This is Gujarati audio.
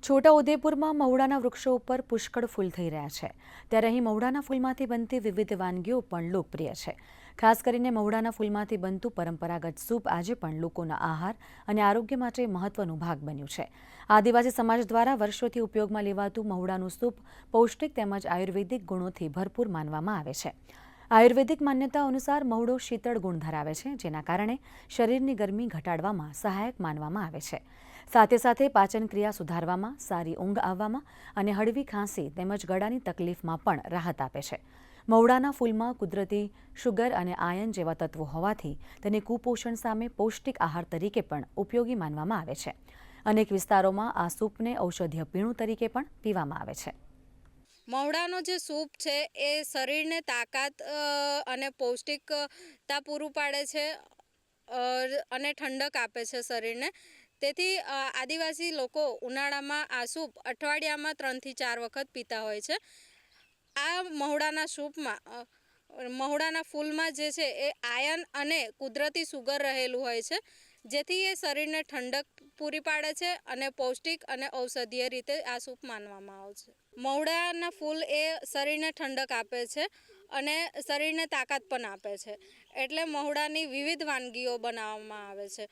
છોટાઉદેપુરમાં મહુડાના વૃક્ષો ઉપર પુષ્કળ ફૂલ થઈ રહ્યા છે, ત્યારે અહીં મહુડાના ફૂલમાંથી બનતી વિવિધ વાનગીઓ પણ લોકપ્રિય છે। ખાસ કરીને મહુડાના ફૂલમાંથી બનતું પરંપરાગત સૂપ આજે પણ લોકોના આહાર અને આરોગ્ય માટે મહત્વનો ભાગ બન્યું છે। આદિવાસી સમાજ દ્વારા વર્ષોથી ઉપયોગમાં લેવાતું મહુડાનું સૂપ પૌષ્ટિક તેમજ આયુર્વેદિક ગુણોથી ભરપૂર માનવામાં આવે છે। આયુર્વેદિક માન્યતા અનુસાર મહુડો શીતળ ગુણ ધરાવે છે, જેના કારણે શરીરની ગરમી ઘટાડવામાં સહાયક માનવામાં આવે છે। સાથે સાથે પાચન ક્રિયા સુધારવામાં, સારી ઊંઘ આવવામાં અને હળવી ખાંસી તેમજ ગળાની તકલીફમાં પણ રાહત આપે છે। મહુડાના ફૂલમાં કુદરતી શુગર અને આયર્ન જેવા તત્વો હોવાથી તેને કુપોષણ સામે પૌષ્ટિક આહાર તરીકે પણ ઉપયોગી માનવામાં આવે છે। અનેક વિસ્તારોમાં આ સૂપને ઔષધીય પીણું તરીકે પણ પીવામાં આવે છે। મહુડાનો જે સૂપ છે એ શરીરને તાકાત અને પૌષ્ટિકતા પૂરું પાડે છે અને ઠંડક આપે છે શરીરને। તેથી આદિવાસી લોકો ઉનાળામાં આ સૂપ અઠવાડિયામાં 3 થી 4 વખત પીતા હોય છે। આ મહુડાના સૂપમાં મહુડાના ફૂલમાં જે છે એ આયર્ન અને કુદરતી સુગર રહેલું હોય છે, જેથી એ શરીરને ઠંડક પૂરી પાડે છે અને પૌષ્ટિક અને ઔષધીય રીતે આ સૂપ માનવામાં આવે છે। મહુડાના ફૂલ એ શરીરને ઠંડક આપે છે અને શરીરને તાકાત પણ આપે છે, એટલે મહુડાની વિવિધ વાનગીઓ બનાવવામાં આવે છે।